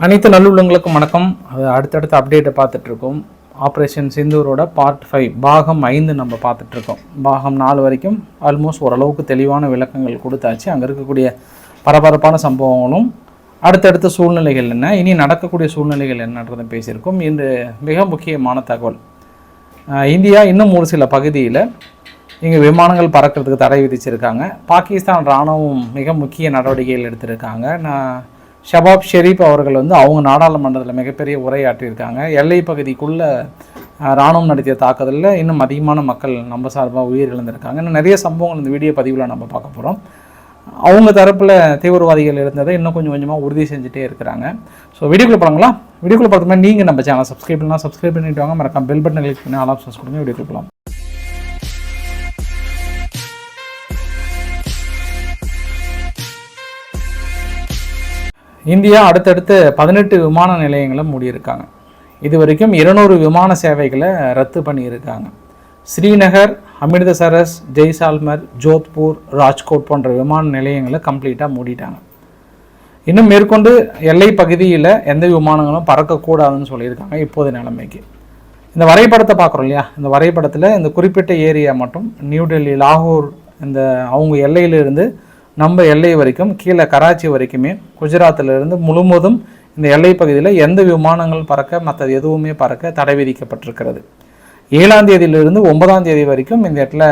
அனைத்து நல்லுள்ளங்களுக்கும் வணக்கம். அது அடுத்தடுத்த அப்டேட்டை பார்த்துட்ருக்கோம். ஆப்ரேஷன் சிந்தூரோட பார்ட் 5 பாகம் 5 நம்ம பார்த்துட்ருக்கோம். பாகம் 4 வரைக்கும் ஆல்மோஸ்ட் ஓரளவுக்கு தெளிவான விளக்கங்கள் கொடுத்தாச்சு. அங்கே இருக்கக்கூடிய பரபரப்பான சம்பவங்களும் அடுத்தடுத்த சூழ்நிலைகள் என்ன, இனி நடக்கக்கூடிய சூழ்நிலைகள் என்னன்றதை பேசியிருக்கோம். இன்று மிக முக்கியமான தகவல், இந்தியா இன்னும் ஒரு சில பகுதியில் இங்கே விமானங்கள் பறக்கிறதுக்கு தடை விதிச்சிருக்காங்க. பாகிஸ்தான் இராணுவம் மிக முக்கிய நடவடிக்கைகள் எடுத்திருக்காங்க. ஷபாப் ஷெரீப் அவர்கள் அவங்க நாடாளுமன்றத்தில் மிகப்பெரிய உரையாற்றியிருக்காங்க. எல்லை பகுதிக்குள்ளே இராணுவம் நடத்திய தாக்குதலில் இன்னும் அதிகமான மக்கள் நம்ம சார்பாக உயிரிழந்திருக்காங்க. இன்னும் நிறைய சம்பவங்கள் இந்த வீடியோ பதிவில் நம்ம பார்க்க போகிறோம். அவங்க தரப்பில் தீவிரவாதிகள் இருந்ததை இன்னும் கொஞ்சம் கொஞ்சமாக உறுதி செஞ்சுட்டே இருக்கிறாங்க. ஸோ வீடியோக்குள்ளே போகலாங்களா? வீடியோக்குள்ளே பார்த்தோம்னா நீங்கள் நம்ம சேனல் சப்ஸ்கிரைப் பண்ணலாம், சப்ஸ்கிரைப் பண்ணிட்டு வாங்க. மறக்காம பெல் பட்டன் கிளிக் பண்ணி ஆல் ஆப்ஷன்ஸ் கொடுங்க. வீடியோக்குள்ளே போகலாம். இந்தியா அடுத்தடுத்து 18 விமான நிலையங்களை மூடியிருக்காங்க. இது வரைக்கும் 200 விமான சேவைகளை ரத்து பண்ணியிருக்காங்க. ஸ்ரீநகர், அமிர்தசரஸ், ஜெய்சால்மர், ஜோத்பூர், ராஜ்கோட் போன்ற விமான நிலையங்களை கம்ப்ளீட்டாக மூடிட்டாங்க. இன்னும் மேற்கொண்டு எல்லை பகுதியில் எந்த விமானங்களும் பறக்கக்கூடாதுன்னு சொல்லியிருக்காங்க. இப்போது நிலைமைக்கு இந்த வரைபடத்தை பார்க்குறோம் இல்லையா, இந்த வரைபடத்தில் இந்த குறிப்பிட்ட ஏரியா மட்டும் நியூ டெல்லி, லாகூர், இந்த அவங்க எல்லையிலிருந்து நம்ம எல்லை வரைக்கும் கீழே கராச்சி வரைக்குமே, குஜராத்திலிருந்து முழுவதும் இந்த எல்லை பகுதியில் எந்த விமானங்கள் பறக்க மற்றது எதுவுமே பறக்க தடை விதிக்கப்பட்டிருக்கிறது. 7ஆம் தேதியிலிருந்து 9ஆம் தேதி வரைக்கும் இந்த இடத்துல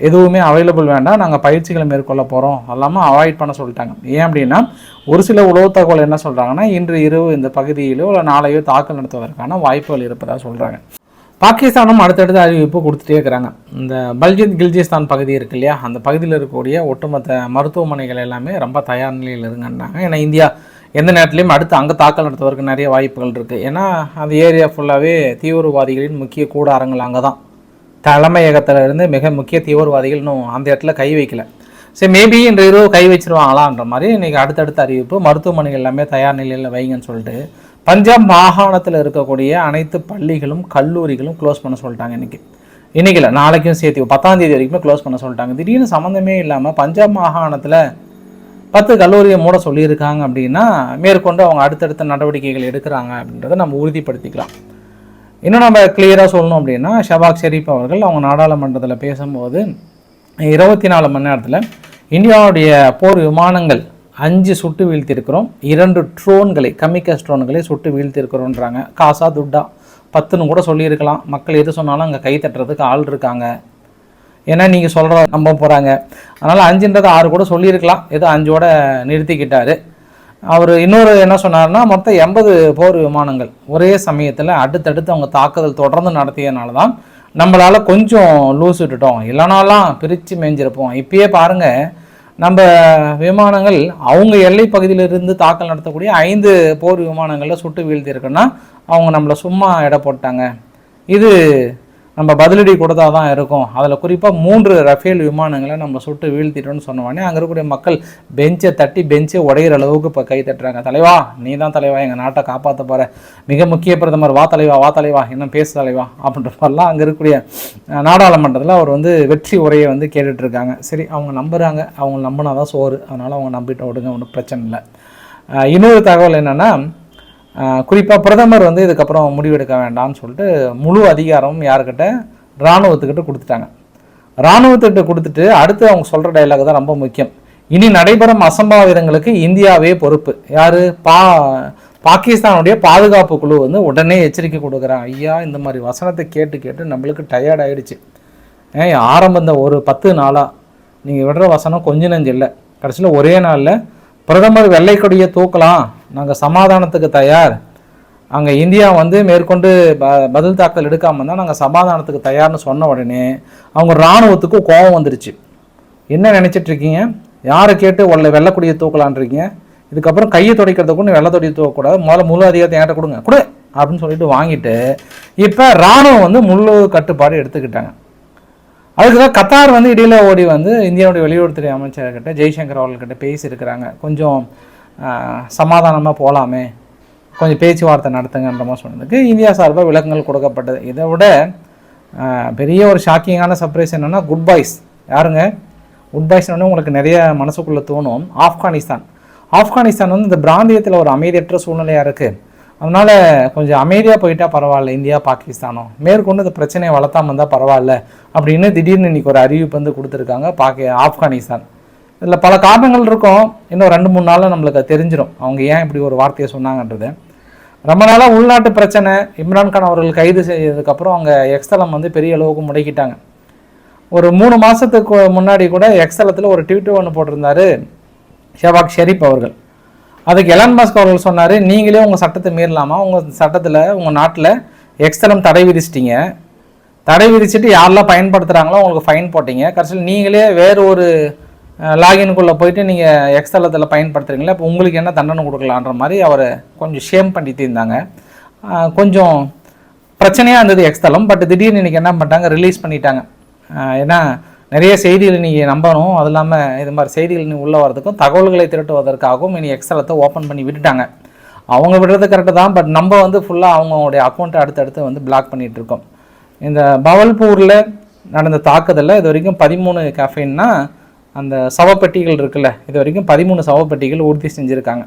எதுவுமே அவைலபிள் வேண்டாம், நாங்கள் பயிற்சிகளை மேற்கொள்ள போகிறோம், எல்லாமே அவாய்ட் பண்ண சொல்லிட்டாங்க. ஏன் அப்படின்னா ஒரு சில உளவு தகவல் என்ன சொல்கிறாங்கன்னா, இன்று இரவு இந்த பகுதியிலோ இல்லை நாளையோ தாக்கல் நடத்துவதற்கான வாய்ப்புகள் இருப்பதாக சொல்கிறாங்க. பாகிஸ்தானும் அடுத்தடுத்த அறிவிப்பு கொடுத்துட்டே இருக்கிறாங்க. இந்த பல்ஜித் கில்ஜிஸ்தான் பகுதி இருக்கு இல்லையா, அந்த பகுதியில் இருக்கக்கூடிய ஒட்டுமொத்த மருத்துவமனைகள் எல்லாமே ரொம்ப தயார் நிலையில் இருங்கன்றாங்க. ஏன்னா இந்தியா எந்த நேரத்துலையும் அடுத்து அங்கே தாக்கல் நடத்துவதற்கு நிறைய வாய்ப்புகள் இருக்குது. ஏன்னா அந்த ஏரியா ஃபுல்லாகவே தீவிரவாதிகளின் முக்கிய கூடாரங்கள் அங்கே தான். தலைமையகத்தில் இருந்து மிக முக்கிய தீவிரவாதிகள் இன்னும் அந்த இடத்துல கை வைக்கல. சரி, மேபி இன்று இரவு கை வச்சிருவாங்களான்ற மாதிரி இன்றைக்கி அடுத்தடுத்த அறிவிப்பு, மருத்துவமனைகள் எல்லாமே தயார் நிலையில் வைங்கன்னு சொல்லிட்டு பஞ்சாப் மாகாணத்தில் இருக்கக்கூடிய அனைத்து பள்ளிகளும் கல்லூரிகளும் க்ளோஸ் பண்ண சொல்லிட்டாங்க. இன்றைக்கி இல்லை, நாளைக்கும் சேர்த்து 10ஆம் தேதி வரைக்குமே க்ளோஸ் பண்ண சொல்லிட்டாங்க. திடீர்னு சம்மந்தமே இல்லாமல் பஞ்சாப் மாகாணத்தில் 10 கல்லூரியை மூட சொல்லியிருக்காங்க அப்படின்னா மேற்கொண்டு அவங்க அடுத்தடுத்த நடவடிக்கைகள் எடுக்கிறாங்க அப்படின்றத நம்ம உறுதிப்படுத்திக்கலாம். இன்னும் நம்ம கிளியராக சொல்லணும் அப்படின்னா, ஷபாக் ஷெரீப் அவர்கள் அவங்க நாடாளுமன்றத்தில் பேசும்போது 24 மணி நேரத்தில் இந்தியாவுடைய போர் விமானங்கள் 5 சுட்டு வீழ்த்திருக்கிறோம், 2 ட்ரோன்களை கமிக்கஸ் ட்ரோன்களை சுட்டு வீழ்த்திருக்கிறோன்றாங்க. காசா துட்டா 10ன்னு கூட சொல்லியிருக்கலாம். மக்கள் எது சொன்னாலும் அங்கே கை தட்டுறதுக்கு ஆள் இருக்காங்க. ஏன்னா நீங்கள் சொல்கிற நம்ப போகிறாங்க. அதனால் 5ன்றது 6 கூட சொல்லியிருக்கலாம், ஏதோ 5ஓட நிறுத்திக்கிட்டார். அவர் இன்னொரு என்ன சொன்னார்னா, மொத்தம் 80 போர் விமானங்கள் ஒரே சமயத்தில் அடுத்தடுத்து அவங்க தாக்குதல் தொடர்ந்து நடத்தியதுனால தான் நம்மளால் கொஞ்சம் லூஸ் விட்டுட்டோம், இல்லைனாலாம் பிரித்து மேய்ஞ்சிருப்போம். இப்பயே பாருங்கள், நம்ம விமானங்கள் அவங்க எல்லை பகுதியிலிருந்து தாக்கல் நடத்தக்கூடிய 5 போர் விமானங்களில் சுட்டு வீழ்த்திருக்குன்னா அவங்க நம்மளை சும்மா எடை போட்டாங்க. இது நம்ம பதிலடி கொடுத்தா தான் இருக்கும். அதில் குறிப்பாக 3 ரஃபேல் விமானங்களை நம்ம சுட்டு வீழ்த்திட்டோன்னு சொன்னோடனே அங்கே இருக்கக்கூடிய மக்கள் பெஞ்சை தட்டி பெஞ்சை உடையிற அளவுக்கு இப்போ கை தட்டுறாங்க. தலைவா, நீ தான் தலைவா, எங்கள் நாட்டை காப்பாற்ற போகிற மிக முக்கிய பிரதமர், வா தலைவா, வா தலைவா, இன்னும் பேசு தலைவா அப்படின்ற மாதிரிலாம் அங்கே இருக்கக்கூடிய நாடாளுமன்றத்தில் அவர் வெற்றி உரையை கேட்டுட்ருக்காங்க. சரி, அவங்க நம்புகிறாங்க, அவங்க நம்பினா தான் சோறு, அதனால் அவங்க நம்பிட்டு விடுங்க, ஒன்றும் பிரச்சனை இல்லை. இன்னொரு தகவல் என்னென்னா, குறிப்பாக பிரதமர் இதுக்கப்புறம் முடிவெடுக்க வேண்டாம்னு சொல்லிட்டு முழு அதிகாரமும் யாருக்கிட்ட, இராணுவத்துக்கிட்ட கொடுத்துட்டாங்க. இராணுவத்துக்கிட்ட கொடுத்துட்டு அடுத்து அவங்க சொல்கிற டைலாக் தான் ரொம்ப முக்கியம். இனி நடைபெறும் அசம்பாவிதங்களுக்கு இந்தியாவே பொறுப்பு. யார்? பாகிஸ்தானுடைய பாதுகாப்பு குழு உடனே எச்சரிக்கை கொடுக்குறாங்க. ஐயா, இந்த மாதிரி வசனத்தை கேட்டு கேட்டு நம்மளுக்கு டயர்ட் ஆகிடுச்சு. ஆரம்பந்த ஒரு 10 நாளாக நீங்கள் விடுற வசனம் கொஞ்சம் நெஞ்சு இல்லை. கடைசியில் ஒரே நாளில் பிரதமர் வெள்ளை கொடியை தூக்கலாம், நாங்கள் சமாதானத்துக்கு தயார், அங்கே இந்தியா மேற்கொண்டு பதில் தாக்கல் எடுக்காமல் தான் நாங்கள் சமாதானத்துக்கு தயார்னு சொன்ன உடனே அவங்க இராணுவத்துக்கு கோபம் வந்துருச்சு. என்ன நினச்சிட்ருக்கீங்க? யாரை கேட்டு வெள்ளைக்கொடியை தூக்கலான்றிருக்கீங்க? இதுக்கப்புறம் கையை துடைக்கிறதுக்கு வெள்ளை தொடியை தூக்கக்கூடாது, முதல்ல முழு அதிகாரத்தை என்கிட்ட கொடுங்க அப்படின்னு சொல்லிட்டு வாங்கிட்டு இப்போ இராணுவம் முழு கட்டுப்பாடு எடுத்துக்கிட்டாங்க. அதுக்கு தான் கத்தார் இடையில ஓடி இந்தியாவுடைய வெளியுறவுத்துறை அமைச்சர்கிட்ட, ஜெய்சங்கர் அவர்கள்கிட்ட பேசியிருக்கிறாங்க. கொஞ்சம் சமாதானமாக போகலாமே, கொஞ்சம் பேச்சுவார்த்தை நடத்துங்கன்ற மாதிரி சொன்னதுக்கு இந்தியா சார்பாக விளக்கங்கள் கொடுக்கப்பட்டது. இதை விட பெரிய ஒரு ஷாக்கிங்கான சர்ப்ரைஸ் என்னென்னா, குட் பாய்ஸ் யாருங்க? குட் பாய்ஸ்னு உங்களுக்கு நிறைய மனசுக்குள்ளே தோணும். ஆப்கானிஸ்தான் வந்து இந்த பிராந்தியத்தில் ஒரு அமைதியற்ற சூழ்நிலையாக இருக்குது. அதனால் கொஞ்சம் அமைதியாக போயிட்டால் பரவாயில்ல, இந்தியா பாகிஸ்தானும் மேற்கொண்டு இந்த பிரச்சனையை வளர்த்தாமல் இருந்தால் பரவாயில்ல அப்படின்னு திடீர்னு இன்றைக்கி ஒரு அறிவிப்பு வந்து கொடுத்துருக்காங்க ஆப்கானிஸ்தான். இதில் பல காரணங்கள் இருக்கும். இன்னும் 2-3 நாளில் நம்மளுக்கு தெரிஞ்சிடும் அவங்க ஏன் இப்படி ஒரு வார்த்தையை சொன்னாங்கன்றது. ரொம்ப நாளாக உள்நாட்டு பிரச்சனை, இம்ரான்கான் அவர்கள் கைது செய்ததுக்கப்புறம் அவங்க எக்ஸ்தலம் வந்து பெரிய அளவுக்கு முடக்கிட்டாங்க. ஒரு 3 மாதத்துக்கு முன்னாடி கூட எக்ஸ்தலத்தில் ஒரு ட்வீட் ஒன்று போட்டிருந்தார் ஷெபாக் ஷெரீப் அவர்கள். அதுக்கு எலான் மஸ்க் அவர்கள் சொன்னார், நீங்களே உங்கள் சட்டத்தை மீறலாமா, உங்கள் சட்டத்தில் உங்கள் நாட்டில் எக்ஸ்தலம் தடை விதிச்சிட்டிங்க, தடை விதிச்சுட்டு யாரெல்லாம் பயன்படுத்துகிறாங்களோ உங்களுக்கு ஃபைன் போட்டிங்க, கடைசியில் நீங்களே வேறு ஒரு லாகின்குள்ளே போயிட்டு நீங்கள் எக்ஸ்தலத்தில் பயன்படுத்துகிறீங்களா, இப்போ உங்களுக்கு என்ன தண்டனை கொடுக்கலான்ற மாதிரி அவரை கொஞ்சம் ஷேம் பண்ணிட்டு இருந்தாங்க. கொஞ்சம் பிரச்சனையாக இருந்தது எக்ஸ்தலம். பட் திடீர்னு இன்றைக்கி என்ன பண்ணிட்டாங்க, ரிலீஸ் பண்ணிட்டாங்க. ஏன்னா நிறைய செய்திகள் நீங்கள் நம்பணும், அது இல்லாமல் இது மாதிரி செய்திகள் நீ உள்ளே வரதுக்கும் தகவல்களை திரட்டுவதற்காகவும் இனி எக்ஸ்தலத்தை ஓப்பன் பண்ணி விட்டுட்டாங்க. அவங்க விடுறது கரெக்டு தான், பட் நம்ம வந்து ஃபுல்லாக அவங்களுடைய அக்கௌண்ட்டை அடுத்தடுத்து வந்து பிளாக் பண்ணிகிட்ருக்கோம். இந்த பவல்பூரில் நடந்த தாக்குதலில் இது வரைக்கும் 13 கேஃபைன்னா அந்த சவப்பெட்டிகள் இருக்குல்ல, இது வரைக்கும் 13 சவப்பெட்டிகள் உறுதி செஞ்சுருக்காங்க.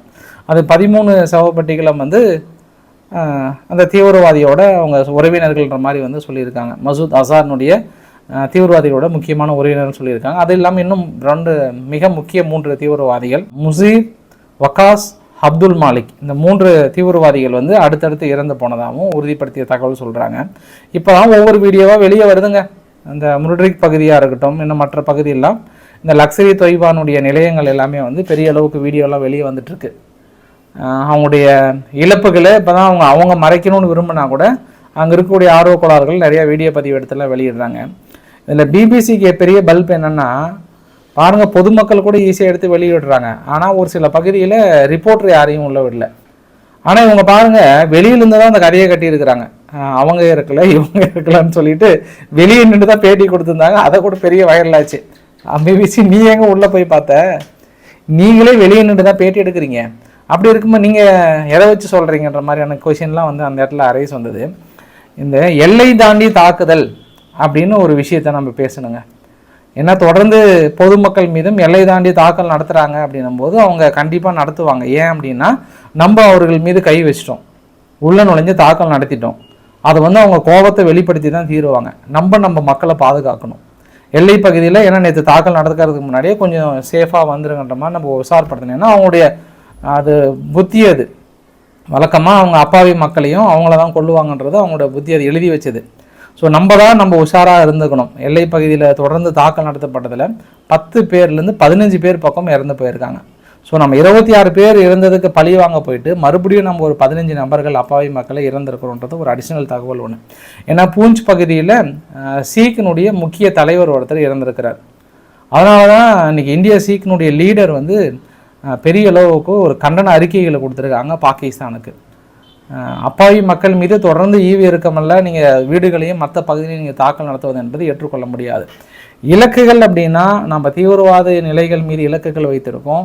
அது 13 சவப்பெட்டிகளை வந்து அந்த தீவிரவாதியோட அவங்க உறவினர்கள்ன்ற மாதிரி வந்து சொல்லியிருக்காங்க. மசூத் அசார்னுடைய தீவிரவாதிகளோட முக்கியமான உறவினர்கள் சொல்லியிருக்காங்க. அது இல்லாமல் இன்னும் 2 மிக முக்கிய 3 தீவிரவாதிகள் முசீர், வக்காஸ், அப்துல் மாலிக், இந்த 3 தீவிரவாதிகள் வந்து அடுத்தடுத்து இறந்து போனதாகவும் உறுதிப்படுத்திய தகவல் சொல்கிறாங்க. இப்போ தான் ஒவ்வொரு வீடியோவாக வெளியே வருதுங்க. அந்த முர்ட்ரிக் பகுதியாக இருக்கட்டும், இன்னும் மற்ற பகுதியெல்லாம் இந்த லக்ஸரி தொய்பானுடைய நிலையங்கள் எல்லாமே வந்து பெரிய அளவுக்கு வீடியோலாம் வெளியே வந்துட்டுருக்கு. அவங்களுடைய இழப்புகளை இப்போ தான் அவங்க மறைக்கணும்னு விரும்பினா கூட அங்கே இருக்கக்கூடிய ஆர்வக்கோளாறுகள் நிறையா வீடியோ பதிவு எடுத்துலாம் வெளியிடுறாங்க. இதில் பிபிசிக்கு பெரிய பல்ப் என்னென்னா பாருங்கள், பொதுமக்கள் கூட ஈஸியாக எடுத்து வெளியிடுறாங்க. ஆனால் ஒரு சில பகுதியில் ரிப்போர்ட்டர் யாரையும் உள்ள விடல. ஆனால் இவங்க பாருங்கள், வெளியிலேருந்து தான் அந்த கதையை கட்டியிருக்கிறாங்க. அவங்க இருக்கல இவங்க இருக்கலான்னு சொல்லிட்டு வெளியே நின்று தான் பேட்டி கொடுத்துருந்தாங்க. அதை கூட பெரிய வைரல் ஆச்சு. பிபிசி நீ எங்கே உள்ளே போய் பார்த்த, நீங்களே வெளியே நின்று தான் பேட்டி எடுக்கிறீங்க, அப்படி இருக்கும்போது நீங்கள் எதை வச்சு சொல்கிறீங்கன்ற மாதிரியான கொஷின்லாம் வந்து அந்த இடத்துல அரைஸ் வந்தது. இந்த எல்லை தாண்டி தாக்குதல் அப்படின்னு ஒரு விஷயத்தை நம்ம பேசணுங்க. ஏன்னா தொடர்ந்து பொதுமக்கள் மீதும் எல்லை தாண்டி தாக்கல் நடத்துகிறாங்க அப்படின்னும் போது அவங்க கண்டிப்பாக நடத்துவாங்க. ஏன் அப்படின்னா நம்ம அவர்கள் மீது கை வச்சிட்டோம், உள்ள நுழைஞ்சு தாக்கல் நடத்திட்டோம், அதை வந்து அவங்க கோபத்தை வெளிப்படுத்தி தான் தீருவாங்க. நம்ம மக்களை பாதுகாக்கணும். எல்லை பகுதியில் ஏன்னா நேற்று தாக்கல் நடத்துக்கிறதுக்கு முன்னாடியே கொஞ்சம் சேஃபாக வந்துருங்கன்ற மாதிரி நம்ம விசாரப்படுத்தினேன்னா அவங்களுடைய அது புத்தி, அது வழக்கமாக அவங்க அப்பாவி மக்களையும் அவங்கள தான் கொள்ளுவாங்கன்றது அவங்களோட புத்தி, அது எழுதி வச்சது. ஸோ நம்ம உஷாராக இருந்துக்கணும். எல்லை பகுதியில் தொடர்ந்து தாக்கல் நடத்தப்பட்டதில் 10 பேர்லேருந்து 15 பேர் பக்கம் இறந்து போயிருக்காங்க. ஸோ நம்ம 26 பேர் இறந்ததுக்கு பழி வாங்க போயிட்டு மறுபடியும் நம்ம ஒரு 15 நபர்கள் அப்பாவி மக்களை இறந்திருக்கிறோன்றது ஒரு அடிஷ்னல் தகவல் ஒன்று. ஏன்னா பூஞ்ச் பகுதியில் சீக்கினுடைய முக்கிய தலைவர் ஒருத்தர் இறந்திருக்கிறார். அதனால தான் இன்றைக்கி இந்தியா சீக்கினுடைய லீடர் வந்து பெரிய அளவுக்கு ஒரு கண்டன அறிக்கைகளை கொடுத்துருக்காங்க பாகிஸ்தானுக்கு. அப்பாவி மக்கள் மீது தொடர்ந்து ஈவு இருக்கமல்ல நீங்கள் வீடுகளையும் மற்ற பகுதியிலையும் நீங்கள் தாக்கல் நடத்துவது என்பது ஏற்றுக்கொள்ள முடியாது. இலக்குகள் அப்படின்னா நம்ம தீவிரவாத நிலைகள் மீது இலக்குகள் வைத்திருக்கோம்.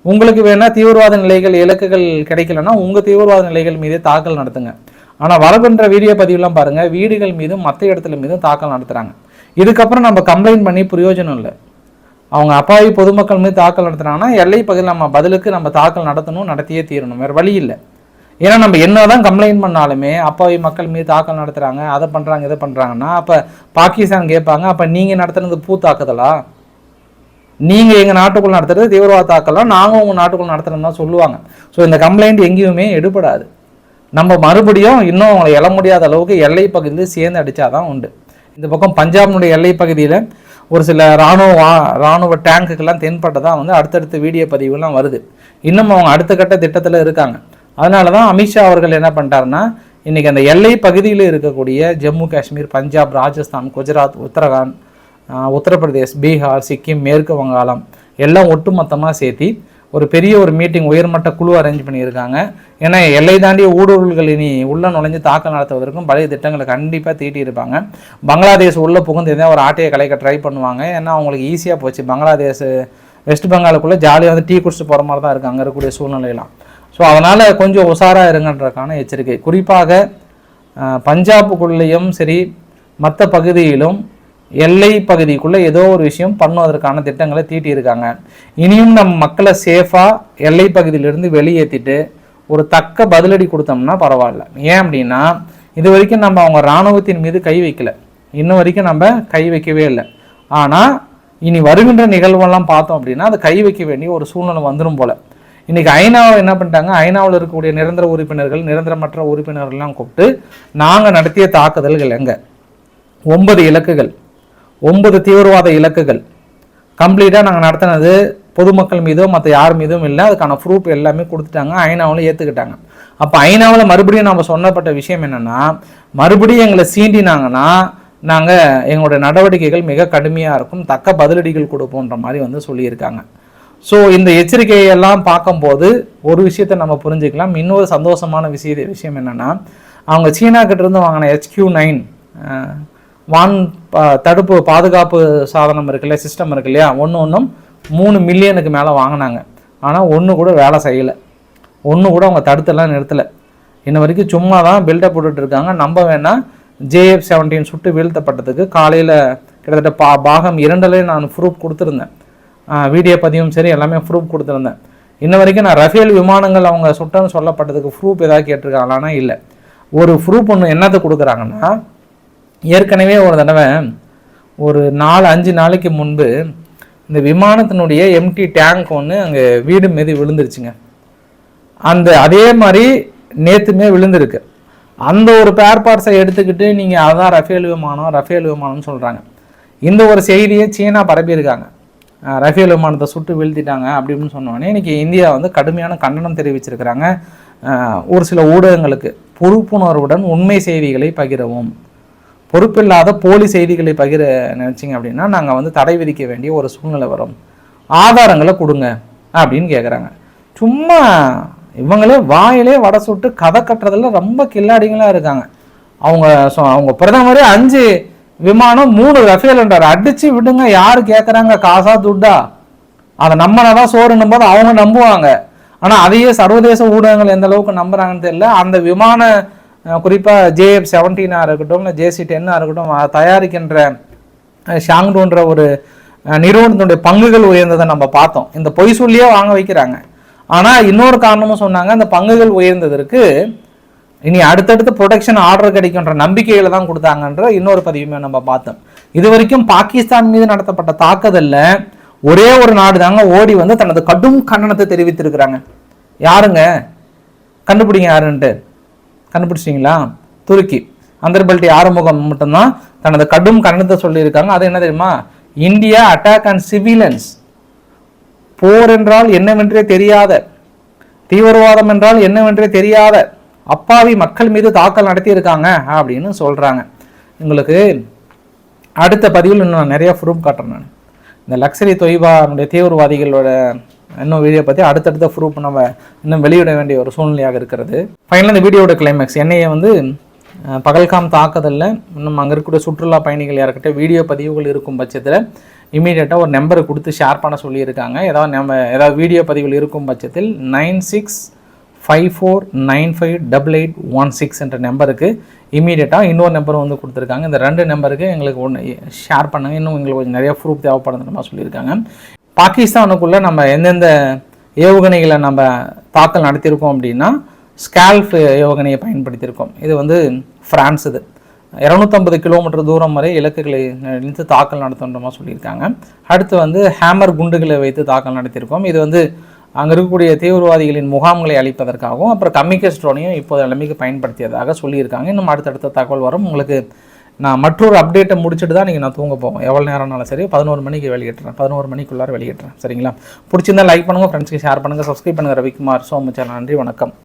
உங்களுக்கு வேணால் தீவிரவாத நிலைகள் இலக்குகள் கிடைக்கலன்னா உங்கள் தீவிரவாத நிலைகள் மீதே தாக்கல் நடத்துங்க. ஆனால் வரப்பென்ற வீடியோ பதிவுலாம் பாருங்கள், வீடுகள் மீதும் மற்ற இடத்துல மீதும் தாக்கல் நடத்துகிறாங்க. இதுக்கப்புறம் நம்ம கம்ப்ளைண்ட் பண்ணி பிரயோஜனம் இல்லை. அவங்க அப்பாவி பொதுமக்கள் மீது தாக்கல் நடத்துகிறாங்கன்னா எல்லை பகுதியில் நம்ம பதிலுக்கு நம்ம தாக்கல் நடத்தணும், நடத்தியே தீரணும், வேறு வழி இல்லை. ஏன்னா நம்ம என்னதான் கம்ப்ளைண்ட் பண்ணாலுமே அப்பாவி மக்கள் மீது தாக்கல் நடத்துகிறாங்க, அதை பண்ணுறாங்க, இதை பண்ணுறாங்கன்னா அப்போ பாகிஸ்தான் கேட்பாங்க, அப்போ நீங்கள் நடத்துறது பூ தாக்குதலா, நீங்கள் எங்கள் நாட்டுக்குள்ள நடத்துறது தீவிரவாத தாக்கலாம், நாங்கள் உங்கள் நாட்டுக்குள்ள நடத்துகிறோம் தான் சொல்லுவாங்க. ஸோ இந்த கம்ப்ளைண்ட் எங்கேயுமே எடுபடாது. நம்ம மறுபடியும் இன்னும் அவங்களை எழ முடியாத அளவுக்கு எல்லை பகுதியில் சேர்ந்து அடித்தாதான் உண்டு. இந்த பக்கம் பஞ்சாபினுடைய எல்லை பகுதியில் ஒரு சில இராணுவ டேங்குக்கெல்லாம் தென்பட்டதான் வந்து அடுத்தடுத்த வீடியோ பதிவுலாம் வருது. இன்னும் அவங்க அடுத்த கட்ட திட்டத்தில் இருக்காங்க. அதனால தான் அமித்ஷா அவர்கள் என்ன பண்ணிட்டாருன்னா இன்றைக்கி அந்த எல்லை பகுதியில் இருக்கக்கூடிய ஜம்மு காஷ்மீர், பஞ்சாப், ராஜஸ்தான், குஜராத், உத்தரகாண்ட், உத்தரப்பிரதேஷ், பீகார், சிக்கிம், மேற்கு வங்காளம் எல்லாம் ஒட்டுமொத்தமாக சேர்த்தி ஒரு பெரிய ஒரு மீட்டிங் உயர்மட்ட குழு அரேஞ்ச் பண்ணியிருக்காங்க. ஏன்னா எல்லை தாண்டிய ஊடுருவல்கள் இனி உள்ள நுழைஞ்சு தாக்கல் நடத்துவதற்கும் பழைய திட்டங்களை கண்டிப்பாக தீட்டியிருப்பாங்க. பங்களாதேஷ் உள்ள புகுந்து எதாவது ஒரு ஆட்டையை கலைக்க ட்ரை பண்ணுவாங்க. ஏன்னா அவங்களுக்கு ஈஸியாக போச்சு. பங்களாதேஷ் வெஸ்ட் பெங்காலுக்குள்ளே ஜாலியாக வந்து டீ குடிச்சிட்டு போகிற மாதிரி தான் இருக்குது அங்கே இருக்கக்கூடிய சூழ்நிலையெல்லாம். ஸோ அதனால் கொஞ்சம் உஷாராக இருங்கன்றதுக்கான எச்சரிக்கை. குறிப்பாக பஞ்சாபுக்குள்ளேயும் சரி மற்ற பகுதியிலும் எல்லை பகுதிக்குள்ளே ஏதோ ஒரு விஷயம் பண்ணுவதற்கான திட்டங்களை தீட்டியிருக்காங்க. இனியும் நம்ம மக்களை சேஃபாக எல்லை பகுதியிலிருந்து வெளியேற்றிட்டு ஒரு தக்க பதிலடி கொடுத்தோம்னா பரவாயில்ல. ஏன் அப்படின்னா இது வரைக்கும் நம்ம அவங்க இராணுவத்தின் மீது கை வைக்கல, இன்னும் வரைக்கும் நம்ம கை வைக்கவே இல்லை. ஆனால் இனி வருகின்ற நிகழ்வெல்லாம் பார்த்தோம் அப்படின்னா அது கை வைக்க வேண்டிய ஒரு சூழ்நிலை வந்துடும் போல். இன்றைக்கி ஐநாவில் என்ன பண்ணிட்டாங்க, ஐநாவில் இருக்கக்கூடிய நிரந்தர உறுப்பினர்கள் நிரந்தரமற்ற உறுப்பினர்கள்லாம் கூப்பிட்டு நாங்கள் நடத்திய தாக்குதல்கள் எங்கே 9 இலக்குகள் 9 தீவிரவாத இலக்குகள் கம்ப்ளீட்டாக நாங்கள் நடத்தினது பொதுமக்கள் மீதோ மற்ற யார் மீதும் இல்லை, அதுக்கான ப்ரூஃப் எல்லாமே கொடுத்துட்டாங்க, ஐநாவில் ஏற்றுக்கிட்டாங்க. அப்போ ஐநாவில் மறுபடியும் நம்ம சொன்னப்பட்ட விஷயம் என்னென்னா, மறுபடியும் எங்களை சீண்டினாங்கன்னா நாங்கள் எங்களுடைய நடவடிக்கைகள் மிக கடுமையாக இருக்கும், தக்க பதிலடிகள் கொடுப்போன்ற மாதிரி வந்து சொல்லியிருக்காங்க. ஸோ இந்த எச்சரிக்கையெல்லாம் பார்க்கும்போது ஒரு விஷயத்தை நம்ம புரிஞ்சுக்கலாம். இன்னொரு சந்தோஷமான விஷயம் என்னென்னா, அவங்க சீனா கிட்டேருந்து வாங்கின HQ9 வான் தடுப்பு பாதுகாப்பு சாதனம் இருக்குல்ல, சிஸ்டம் இருக்கு இல்லையா, ஒன்றும் 3 மில்லியனுக்கு மேலே வாங்கினாங்க. ஆனால் ஒன்று கூட வேலை செய்யலை, ஒன்று கூட அவங்க தடுத்தெல்லாம் நிறுத்தலை. இன்ன வரைக்கும் சும்மா தான் பில்டப் போட்டுட்ருக்காங்க. நம்ப வேணால் JF-17 சுட்டு வீழ்த்தப்பட்டதுக்கு காலையில் கிட்டத்தட்ட பாகம் 2லே நான் ப்ரூஃப் கொடுத்துருந்தேன், வீடியோ பதிவும் சரி எல்லாமே ப்ரூஃப் கொடுத்துருந்தேன். இன்ன வரைக்கும் நான் ரஃபேல் விமானங்கள் அவங்க சுட்டன்னு சொல்லப்பட்டதுக்கு ப்ரூஃப் ஏதாவது கேட்டிருக்காங்களான்னா இல்லை. ஒரு ப்ரூஃப் ஒன்று என்னத்தை கொடுக்குறாங்கன்னா, ஏற்கனவே ஒரு தடவை ஒரு 4-5 நாளைக்கு முன்பு இந்த விமானத்தினுடைய எம்டி டேங்க் ஒன்று அங்கே வீடு மீது விழுந்துருச்சுங்க. அதே மாதிரி நேற்றுமே விழுந்திருக்கு. அந்த ஒரு பேர் பார்ட்ஸை எடுத்துக்கிட்டு நீங்கள் அதான் ரஃபேல் விமானம்னு சொல்கிறாங்க. இந்த ஒரு செய்தியை சீனா பரப்பியிருக்காங்க, ரஃபேல் விமானத்தை சுட்டு வீழ்த்திட்டாங்க அப்படின்னு சொன்னோடனே இன்றைக்கி இந்தியா வந்து கடுமையான கண்டனம் தெரிவிச்சிருக்கிறாங்க. ஒரு சில ஊடகங்களுக்கு பொறுப்புணர்வுடன் உண்மை செய்திகளை பகிரவும், பொறுப்பில்லாத போலி செய்திகளை பகிர நினச்சிங்க அப்படின்னா நாங்கள் வந்து தடை விதிக்க வேண்டிய ஒரு சூழ்நிலை வரும், ஆதாரங்களை கொடுங்க அப்படின்னு கேட்குறாங்க. சும்மா இவங்களே வாயிலே வடை சுட்டு கதை கட்டுறதுல ரொம்ப கில்லாடிங்களாக இருக்காங்க. அவங்க பிரதமரே 5 விமானம் 3 ரஃபேல் என்றார், அடித்து விடுங்க, யார் கேட்குறாங்க, காசா துட்டா, அதை நம்மளதான் சோறுன்னும் போது அவங்க நம்புவாங்க. ஆனால் அதையே சர்வதேச ஊடகங்கள் எந்த அளவுக்கு நம்புறாங்கன்னு தெரியல. அந்த விமான குறிப்பாக JF-17 இருக்கட்டும் இல்லை JC-10 இருக்கட்டும் தயாரிக்கின்ற ஷாங்டோன்ற ஒரு நிறுவனத்தினுடைய பங்குகள் உயர்ந்ததை நம்ம பார்த்தோம். இந்த பொய் சொல்லியே வாங்க வைக்கிறாங்க. ஆனால் இன்னொரு காரணமும் சொன்னாங்க, அந்த பங்குகள் உயர்ந்ததற்கு இனி அடுத்தடுத்து ப்ரொடெக்ஷன் ஆர்டர் கிடைக்குன்ற நம்பிக்கையில் தான் கொடுத்தாங்கன்ற இன்னொரு பதிவுமே நம்ம பார்த்தோம். இது வரைக்கும் பாகிஸ்தான் மீது நடத்தப்பட்ட தாக்குதலில் ஒரே ஒரு நாடு தாங்க ஓடி வந்து தனது கடும் கண்டனத்தை தெரிவித்திருக்கிறாங்க. யாருங்க கண்டுபிடிங்க, யாருன்ட்டு கண்டுபிடிச்சிங்களா? துருக்கி அந்தர்பல்டி ஆறுமுகம் மட்டும்தான் தனது கடும் கண்டனத்தை சொல்லியிருக்காங்க. அது என்ன தெரியுமா? இந்தியா அட்டாக் அண்ட் சிவிலியன்ஸ், போர் என்றால் என்னவென்றே தெரியாத, தீவிரவாதம் என்றால் என்னவென்றே தெரியாத அப்பாவி மக்கள் மீது தாக்கல் நடத்தியிருக்காங்க அப்படின்னு சொல்கிறாங்க. உங்களுக்கு அடுத்த பதிவில் இன்னும் நிறைய ப்ரூஃப் காட்டுறேன். நான் இந்த லக்ஸரி தொய்பாவுடைய தீவிரவாதிகளோட இன்னும் வீடியோ பற்றி அடுத்தடுத்த ப்ரூஃப் நம்ம இன்னும் வெளியிட வேண்டிய ஒரு சூழ்நிலையாக இருக்கிறது. ஃபைனலாக இந்த வீடியோட கிளைமேக்ஸ், என்னையை வந்து பகல்காம் தாக்குதலில் இன்னும் அங்கே இருக்கக்கூடிய சுற்றுலா பயணிகள் யாருக்கிட்ட வீடியோ பதிவுகள் இருக்கும் பட்சத்தில் இமீடியட்டாக ஒரு நம்பரை கொடுத்து ஷேர் பண்ண சொல்லியிருக்காங்க. ஏதாவது வீடியோ பதிவுகள் இருக்கும் பட்சத்தில் 9654958816 என்ற நம்பருக்கு இமீடியட்டாக இன்னொரு நம்பர் வந்து கொடுத்துருக்காங்க. இந்த 2 நம்பருக்கு எங்களுக்கு ஒன்று ஷேர் பண்ணுங்கள், இன்னும் எங்களுக்கு கொஞ்சம் நிறைய ப்ரூஃப் தேவைப்படுதுன்னு சொல்லியிருக்காங்க. பாகிஸ்தானுக்குள்ளே நம்ம எந்தெந்த ஏவுகணைகளை நம்ம தாக்கல் நடத்தியிருக்கோம் அப்படின்னா ஸ்கால்ஃப் ஏவுகணையை பயன்படுத்தியிருக்கோம். இது வந்து ஃப்ரான்ஸ், இது 250 கிலோமீட்டர் தூரம் வரை இலக்குகளை இழுத்து தாக்கல் நடத்துன்றமா சொல்லியிருக்காங்க. அடுத்து வந்து ஹேமர் குண்டுகளை வைத்து தாக்கல் நடத்தியிருக்கோம். இது வந்து அங்கே இருக்கக்கூடிய தீவிரவாதிகளின் முகாம்களை அழிப்பதற்காகவும் அப்புறம் கம்யூனிகேஷன் ட்ரோனையும் இப்போது நிலைமைக்கு பயன்படுத்தியதாக சொல்லியிருக்காங்க. இன்னும் அடுத்தடுத்த தகவல் வரும். உங்களுக்கு நான் மற்றொரு அப்டேட்டை முடிச்சுட்டு தான் நீங்கள் நான் தூங்க போவோம். எவ்வளோ நேரம்னாலும் சரி 11 மணிக்கு வெளியிட்டுறேன், 11 மணிக்குள்ளார வெளியிட்டுறேன். சரிங்களா? பிடிச்சிருந்தா லைக் பண்ணுங்கள், ஃப்ரெண்ட்ஸ்க்கு ஷேர் பண்ணுங்கள், சப்ஸ்கிரைப் பண்ணுங்கள். ரவிக்குமார் சோமு சேனல். நன்றி, வணக்கம்.